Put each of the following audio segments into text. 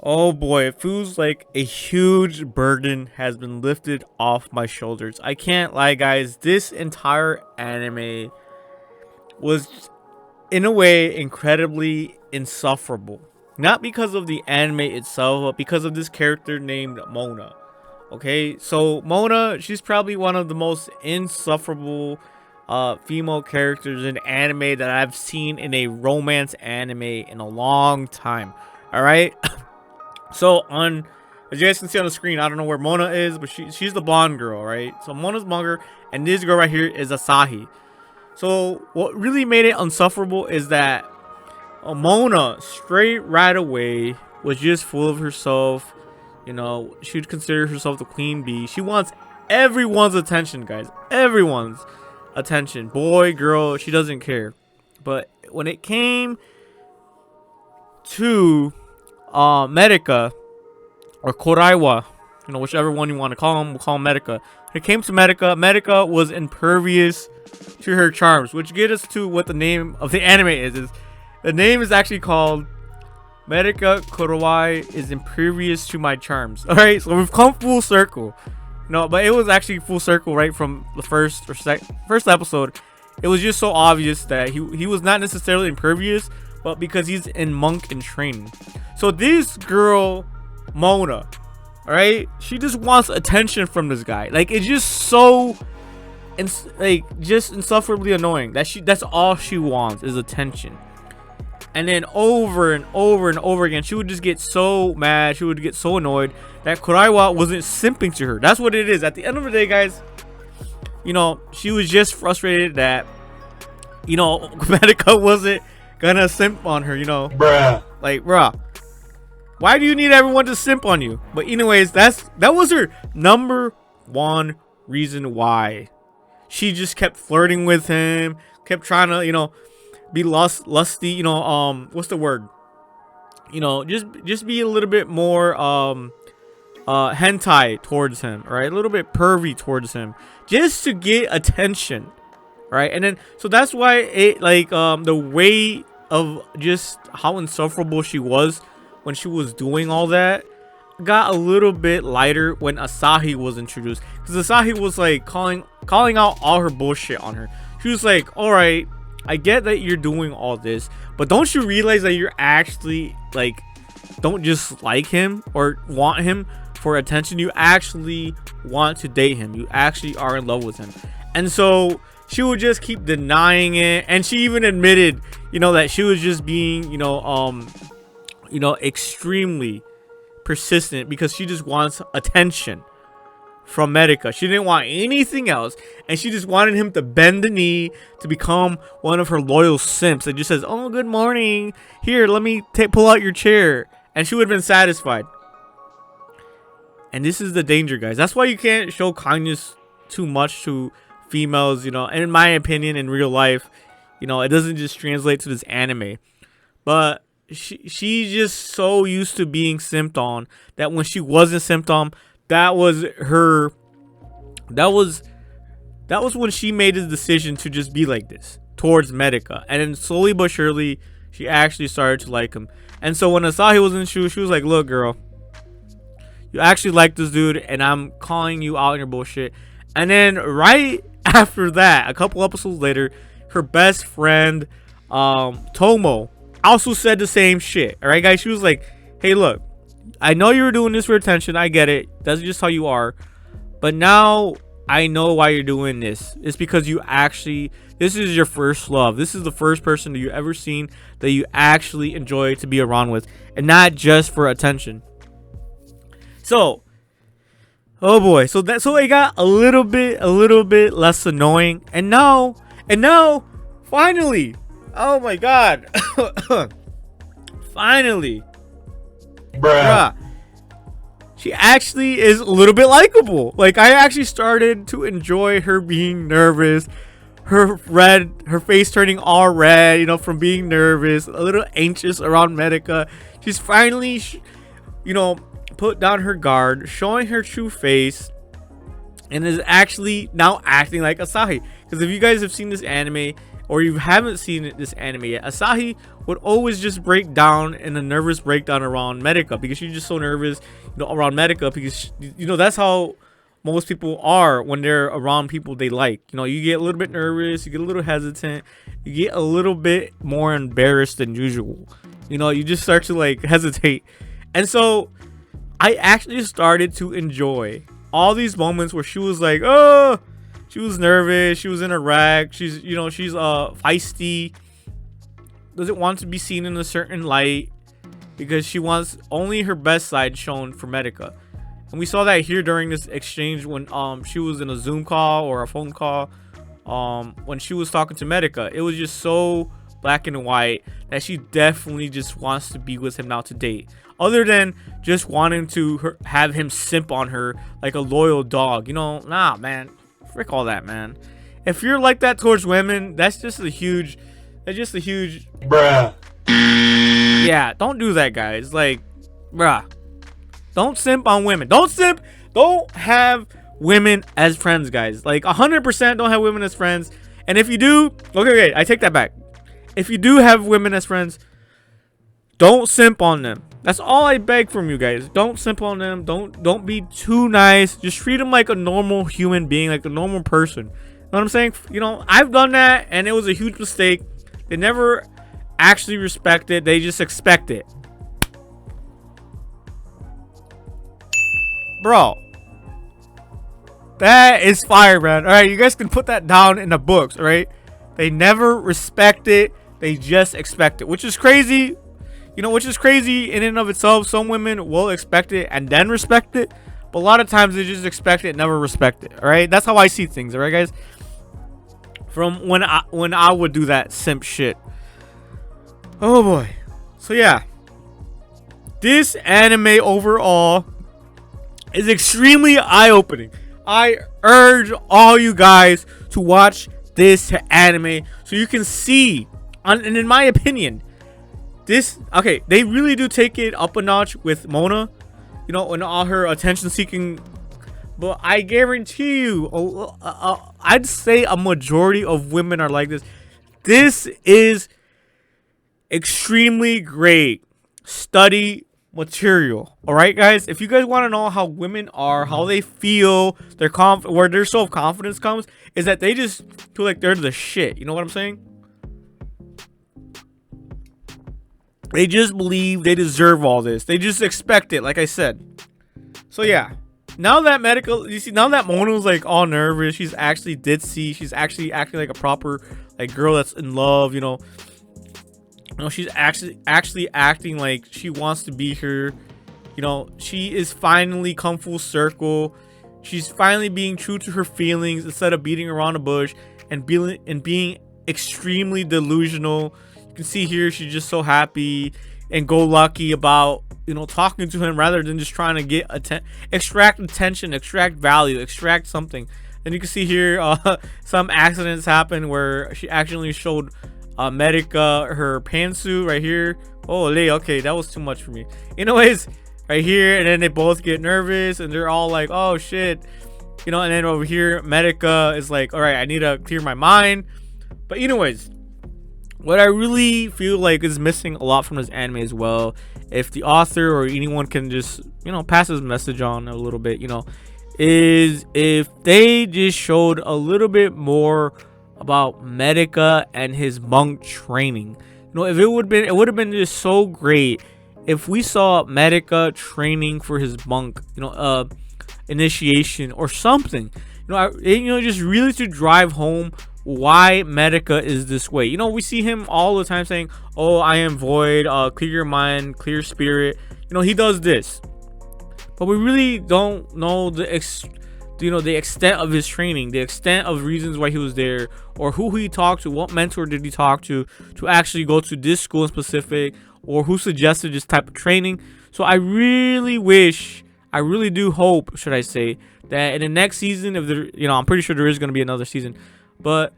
Oh boy, it feels like a huge burden has been lifted off my shoulders. I can't lie, guys. This entire anime was, in a way, incredibly insufferable. Not because of the anime itself, but because of this character named Mona. Okay, so Mona, she's probably one of the most insufferable female characters in anime that I've seen in a romance anime in a long time. All right. So as you guys can see on the screen, I don't know where Mona is, but she's the blonde girl, right? So Mona's blonde, and this girl right here is Asahi. So what really made it insufferable is that Mona straight right away was just full of herself. You know, she'd consider herself the queen bee. She wants everyone's attention, guys. Everyone's attention, boy, girl, she doesn't care. But when it came to Medaka or Kuroiwa, you know, whichever one you want to call him, we'll call him Medaka. When it came to Medaka was impervious to her charms, which gets us to what the name of the anime is the name is actually called Medaka Kawaii is impervious to my charms. All right, so we've come full circle. No, but it was actually full circle right from the first episode. It was just so obvious that he was not necessarily impervious, but because he's in monk in training. So this girl, Mona, all right, she just wants attention from this guy. Like, it's just so, just insufferably annoying that that's all she wants is attention. And then over and over and over again, she would just get so mad. She would get so annoyed that Kuroiwa wasn't simping to her. That's what it is. At the end of the day, guys, you know, she was just frustrated that, you know, Medaka wasn't gonna simp on her, you know. Bruh. Like, bruh, why do you need everyone to simp on you? But anyways, that was her number one reason why. She just kept flirting with him, kept trying to, you know, be lusty, you know, what's the word? You know, just be a little bit more hentai towards him, right? A little bit pervy towards him, just to get attention, right? And then so that's why it the weight of just how insufferable she was when she was doing all that got a little bit lighter when Asahi was introduced, because Asahi was like calling out all her bullshit on her. She was like, all right, I get that you're doing all this, but don't you realize that you're actually like, don't just like him or want him for attention, you actually want to date him, you actually are in love with him. And so she would just keep denying it, and she even admitted, you know, that she was just being, you know, extremely persistent because she just wants attention from Medaka. She didn't want anything else, and she just wanted him to bend the knee to become one of her loyal simps that just says, oh, good morning, here, let me pull out your chair, and she would have been satisfied. And this is the danger, guys. That's why you can't show kindness too much to females, you know, and in my opinion, in real life, you know, it doesn't just translate to this anime. But she's just so used to being simped on that when she wasn't simped on, that was when she made the decision to just be like this towards Medaka. And then slowly but surely, she actually started to like him. And so when Asahi was in she was like, look, girl, you actually like this dude, and I'm calling you out on your bullshit. And then right after that, a couple episodes later, her best friend, Tomo, also said the same shit. All right, guys, she was like, hey, look, I know you were doing this for attention. I get it. That's just how you are. But now I know why you're doing this. It's because you actually, this is your first love. This is the first person that you ever seen that you actually enjoy to be around with, and not just for attention. So, oh boy, so it got a little bit less annoying, and now, finally, oh my god, finally, bruh, she actually is a little bit likable. Like, I actually started to enjoy her being nervous, her face turning all red, you know, from being nervous, a little anxious around Medaka. She's finally, you know, put down her guard, showing her true face, and is actually now acting like Asahi. Because if you guys have seen this anime, or you haven't seen this anime yet, Asahi would always just break down in a nervous breakdown around Medaka because she's just so nervous, around Medaka because that's how most people are when they're around people they like. You get a little bit nervous, you get a little hesitant, you get a little bit more embarrassed than usual. You just start to like hesitate. And so I actually started to enjoy all these moments where she was like, oh, she was nervous, she was in a wreck, she's she's feisty, doesn't want to be seen in a certain light because she wants only her best side shown for Medaka. And we saw that here during this exchange when she was in a Zoom call or a phone call when she was talking to Medaka. It was just so black and white that she definitely just wants to be with him now to date, other than just wanting to have him simp on her like a loyal dog. Nah, man, frick all that, man. If you're like that towards women, that's just a huge bruh. Yeah, don't do that, guys. Like, bruh, don't simp on women. Don't have women as friends, guys. Like 100% don't have women as friends. And if you do, okay, I take that back. If you do have women as friends, don't simp on them. That's all I beg from you guys. Don't simp on them. Don't be too nice. Just treat them like a normal human being, like a normal person. You know what I'm saying? I've done that and it was a huge mistake. They never actually respect it. They just expect it. Bro, that is fire, man. All right, you guys can put that down in the books. All right, they never respect it. They just expect it, which is crazy. Which is crazy in and of itself. Some women will expect it and then respect it, but a lot of times they just expect it, never respect it. All right, that's how I see things. All right, guys. From when I would do that simp shit. Oh boy. So yeah, this anime overall is extremely eye-opening. I urge all you guys to watch this anime so you can see, and in my opinion, they really do take it up a notch with Mona, and all her attention-seeking. But I guarantee you, I'd say a majority of women are like this. This is extremely great study material. All right, guys. If you guys want to know how women are, how they feel, where their self-confidence comes, is that they just feel like they're the shit. You know what I'm saying? They just believe they deserve all this. They just expect it, like I said. So yeah. Now that Mona was like all nervous, she's actually ditzy. She's actually acting like a proper like girl that's in love. She's actually acting like she wants to be her. She is finally come full circle. She's finally being true to her feelings instead of beating around the bush and being extremely delusional. You can see here she's just so happy and go lucky about talking to him rather than just trying to extract attention, extract value, extract something. And you can see here some accidents happen where she actually showed Medaka her pantsuit right here. Okay, that was too much for me. Anyways, right here, and then they both get nervous and they're all like, oh shit, and then over here Medaka is like, all right, I need to clear my mind. But anyways, what I really feel like is missing a lot from this anime as well, if the author or anyone can just pass this message on a little bit, is if they just showed a little bit more about Medaka and his monk training. If it would have been just so great if we saw Medaka training for his monk initiation or something, just really to drive home why Medaka is this way. We see him all the time saying, oh, I am void, clear your mind, clear spirit. He does this, but we really don't know the extent of his training, the extent of reasons why he was there, or who he talked to, what mentor did he talk to actually go to this school in specific, or who suggested this type of training. So I really do hope, should I say, that in the next season, if there, I'm pretty sure there is going to be another season, but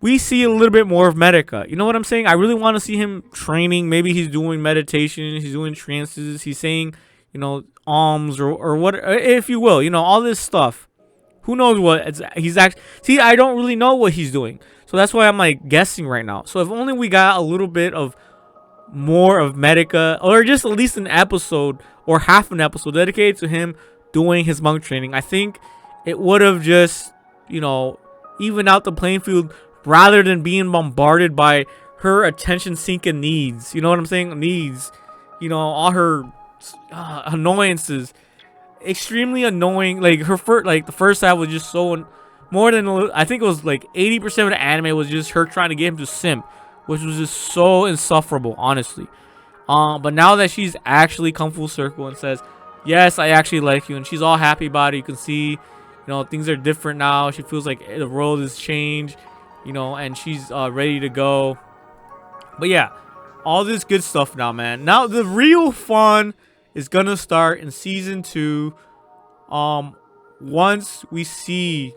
we see a little bit more of Medaka. You know what I'm saying? I really want to see him training. Maybe he's doing meditation, he's doing trances, he's saying, alms or what, if you will, all this stuff. Who knows what he's actually. See, I don't really know what he's doing, so that's why I'm like guessing right now. So if only we got a little bit of more of Medaka, or just at least an episode or half an episode dedicated to him doing his monk training. I think it would have just, you know, even out the playing field rather than being bombarded by her attention seeking needs. You know what I'm saying? Needs, you know, all her annoyances, extremely annoying. Like her first, like the first half was just so more than, I think it was like 80% of the anime was just her trying to get him to simp, which was just so insufferable, honestly. But now that she's actually come full circle and says, yes, I actually like you, and she's all happy about it. You can see, you know, things are different now. She feels like the world has changed, you know, and she's ready to go. But yeah, all this good stuff now, man. Now the real fun is gonna start in season 2. Once we see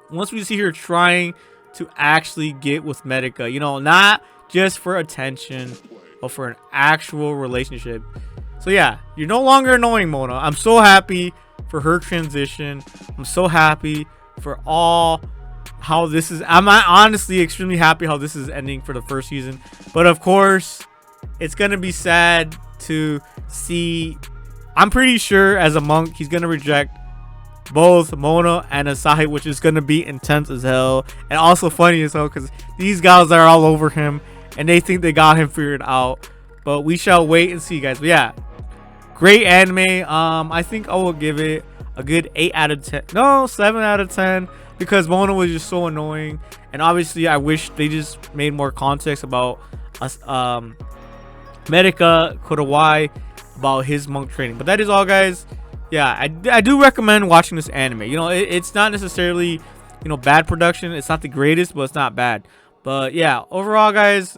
her trying to actually get with Medaka, you know, not just for attention, but for an actual relationship. So yeah, you're no longer annoying, Mona. I'm so happy for her transition. I'm so happy for all how this is. I'm honestly extremely happy how this is ending for the first season. But of course, it's gonna be sad to see. I'm pretty sure as a monk, he's gonna reject both Mona and Asahi, which is gonna be intense as hell and also funny as hell because these guys are all over him and they think they got him figured out. But we shall wait and see, guys. But yeah, great anime. I think I will give it a good 8 out of 10. No, 7 out of 10 because Mona was just so annoying. And obviously, I wish they just made more context about us, Medaka Kuroiwa, about his monk training. But that is all, guys. Yeah, I do recommend watching this anime. You know, it's not necessarily, you know, bad production. It's not the greatest, but it's not bad. But yeah, overall, guys,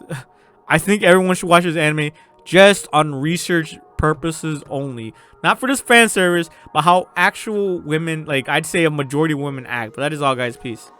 I think everyone should watch this anime just on research purposes only. Not for this fan service, but how actual women, like I'd say a majority of women act. But that is all, guys. Peace.